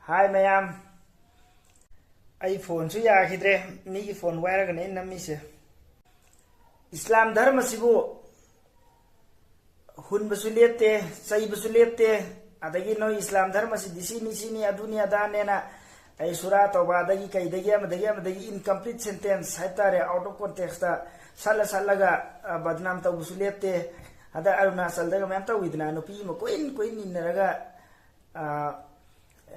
Hi mayam. iPhone su ya khidre mi phone wire gane nami se. Islam dharma sibu hun basulete sai basulete adagi no Islam dharma si disini aduni adane na ai surah tauba adagi kai dagi incomplete sentence haitare out of context ta salaga badnam tau basulete ada aruna saldaga mem tau idna no pi mo koin ninraga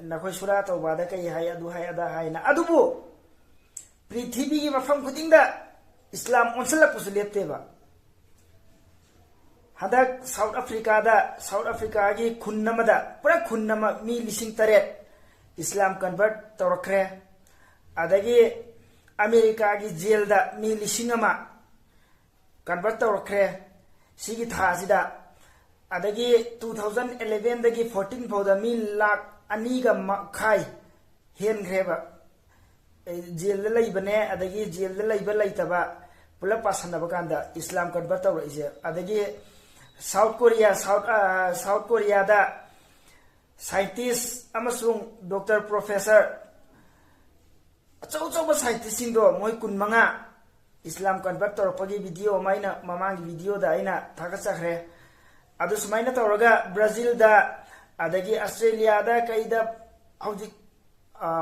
na khoi surah tauba da kai hay adu hay ada hay na adubu prithibi gi mafam khudingda Islam onsala basulete ba hadak South Africa gi khunnamada pura khunnama mi lising taret Islam convert tawrakre adagi America gi jail da mi lisingama convert tawrakre sigi thasida adagi 2011 dagi 14 boda mi lakh aniga khai hen greba jail da laibane adagi jail da laiba laitaba pula pasana bakanda Islam convert tawraise adagi South Korea da scientist amasung doctor professor achau scientist sindo moi kun manga Islam convert tawrapagi video maina mamangi video da aina thakachakre adu sumaina tawraga Brazil da adagi Australia da kaida hauji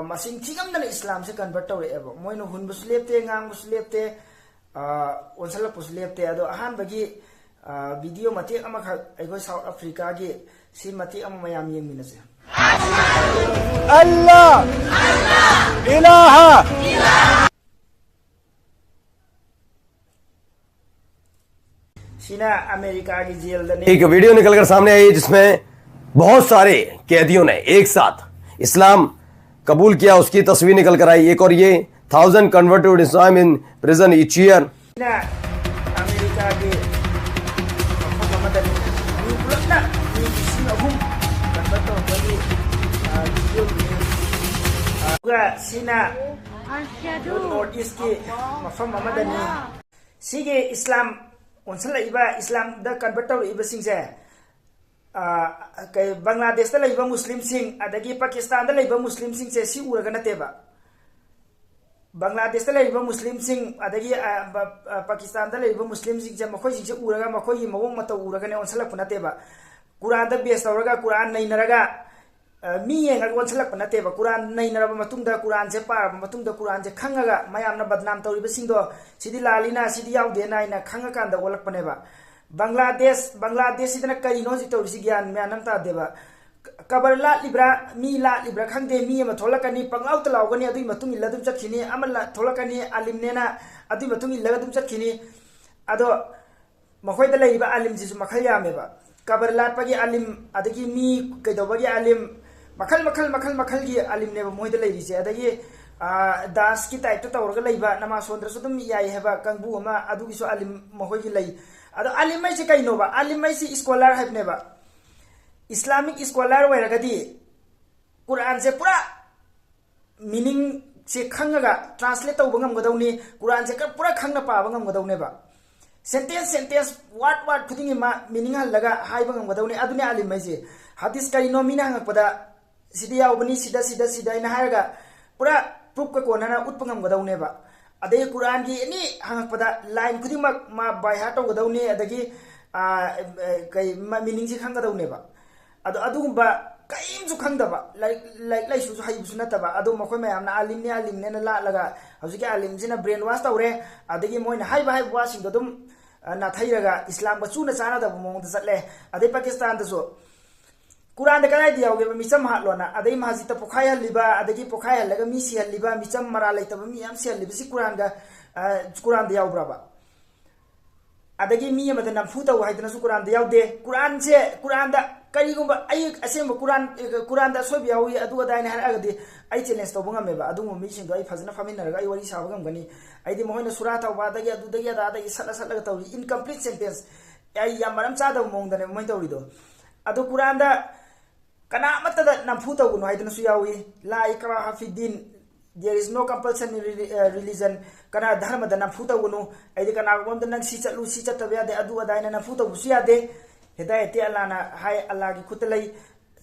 masing thigam Islam se convert tawreeba moino hun buslepte ngang buslepte onsala puslepte ado ahan bagi video mati ama aigoi South Africa gi si mati ama mayam yengminase Allah ilaha सीना America की jail एक video निकलकर सामने आई जिसमें बहुत सारे कैदियों ने एक साथ इस्लाम कबूल किया, उसकी तस्वीर निकल कर आई। एक और ये 1000 converted Islam in prison each year। America के सीना नॉर्थ ईस्ट की मफम अमदनी सीगे इस्लाम ओनसलाइबा इस्लाम द कन्वर्ट तौरइबा सिंगसे कई बांग्लादेश दा लइबा मुस्लिम सिंग अदगी पाकिस्तान दा लइबा मुस्लिम सिंग से सी उरगा नतेबा बांग्लादेश दा लइबा मुस्लिम सिंग अदगी पाकिस्तान दा लइबा मुस्लिम सिंग से मखोय सिंग से उरगा मखोय gi mawong mata उरगा ने ओनसलक नतेबा कुरान दा बेस तौरगा कुरान नैनरगा मी yenga ओनसलक नतेबा कुरान नैनरबा मतुंगदा कुरान से पारबा मतुंगदा कुरान से खंगागा मयामना बदनाम तौरिबा सिंगदो सिदि लालिना सिदि यावदेना इना खंगा कांदा ओलकपनेबा बांग्लादेश इतना करीनो जी तौरिसि ज्ञान म्यानम ता देबा कबर ला लिब्रा खंगदे मी अमा थोलकनी पंगाउ तलाउगनी अदुइ मतुंग इल्ला दुम चखिनी अमला थोलकनी आलिमनेना अदुइ मतुंग इल्ला दुम चखिनी अदो मखोयदा लैबा आलिम जिसु मखल यामेबा कबर लाटपगी आलिम अदगी मी कैदोबगी आलिम मखल की आलिम नेबा मोयदा लैरिसे अदगी दास की टाइप तो तौरगा लैबा नमा सोंद्रसु दुम याय हेबा कंगबु अमा अदुगिसु आलिम मखोयगी लै अदो आलिम मैसे कैनोबा आलिम मैसे स्कॉलर हैबनेबा इस्लामिक स्कॉलर वैरगदी कुरान से पूरा मीनिंग से खंगगा ट्रांसलेट तौबा ngमगदौनी कुरान से पूरा खंगना पाबा ngमगदौनेबा सेंटेंस वर्ड खुदिंग मा मीनिंग हलगा हाइबा ngमगदौनी अदुने आलिम मैसे हदीस कैनो मीना हंगपदा सिदि यावबनी सिदा इन हायगा पूरा प्रूफ का कोनना उत्पा ngमगदौनेबा अदे कुरान की एनी हंगपदा लाइन खुदिंग मा बाय हार्ट तौगदौनी अदगी कई मीनिंग से खंगदौनेबा अदो अदुगुंबा कईमसु खंगदबा लाइसु हाइबसु नतबा अदो मखोय मयामना आलिमने ना लालगा हौजिके आलिमसिना ब्रेन वॉश तौरे अदगी मोयना हाइबा वासिंग दम नाथैरगा इस्लाम का चूना चानादबा मोंगदा चले अदे पाकिस्तान दसो कुरान दा कनाइ दियावगे मिचम हाटलोना अदे माजिता पोखाय हलिबा अदगी पोखाय हलगा मी सी हलिबा मिचम मरा लैतबा मी याम सी हलिबा सी कुरान दा यावब्राबा अदगी मी अमदा नफु तौ हाइदनसु कुरान दा यावदे कुरान दा करीगुंबा आई असेंबा कुरान दा सोबि यावी अदु अदाइन हारगदि आई चैलेंज तौबा ngमेबा अदुम मी सिंदो आई फजना फामिनरगा आई वरी साबा ngमगनी आइदि मोहना सुरा तौबा दगी अदुदगी अदादगी सलगा तौरी इनकम्प्लीट सेंटेंस आई या मरम चादा मोंगदने मोय तौरिदो अदु कुरान दा kana matada namfu tawuno haidanasu yawi la ikraha fi din there is no compulsion in religion kana dharma da namfu tawuno aidi kana gomda nang si chatlu si chatabe ade adu adaina namfu tawu su yade hidayati Allah na hai Allah ki kutlai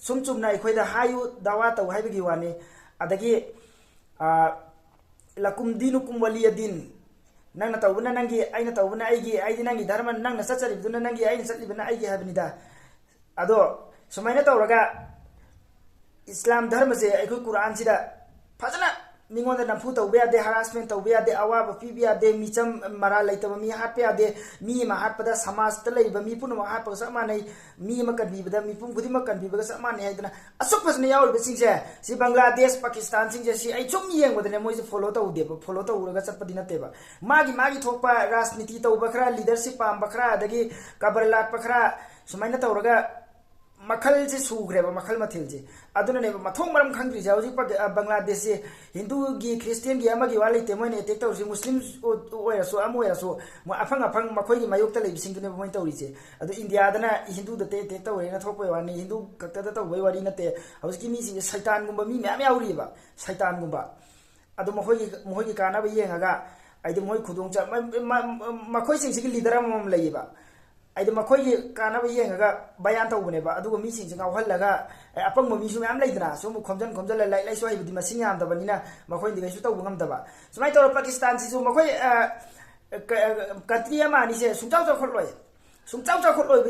sum chumna ikhoida hayu dawa taw haibagi wani adagi lakum dinukum waliyadin nangna tawbuna nangi aina tawbuna aigi nangi dharma nangna sacharibduna nangi aina satlibuna aigi habnida ado sumaina tawraga islam dharma se aikoi quran sida fajana ningonda namfu tawbe ade harassment tawbe ade awaba pibi ade micham mara laitaba mi hatpe ade mi ma hatpada samaj ta leiba mi punu ma hatpa sa manai mi ma kan bibada mi pum khudi ma kan bibaga sa manai haidana asuk fasne yaul be singse si bangladesh pakistan singse si ai chum yeng wadane moi se follow taw de follow taw uraga chapadi na teba magi thokpa rajniti tawba khara leadership pam bakhra adagi kabarlat pakhra sumaina tawraga makal je sugreba makal mathil je aduna ne mathong maram khangri ja hoji pa bangladesh se hindu gi christian gi amagi wali te moi ne tek taw si muslim oira so amoira so mo afang makhoi gi mayok ta lebi sing ne moi taw ri je adu india dana hindu da te taw re na thokpa wani hindu kakta da taw wari na te hoji ki mi sing shaitan gumba mi myam yauri ba shaitan gumba adu mohoi gi kana ba yenga ai de moi khudong cha makhoi sing gi leader am lai ba ai de makhoi kana ba yenga bayan tawbune ba adugo mi sing nga halaga apang mo mi su am laidna so mu khomjan lai so ai budi masing am da banina makhoi de su taw ngam da ba sumai to pakistan si su makhoi country ama ni se sungchao choukhatloi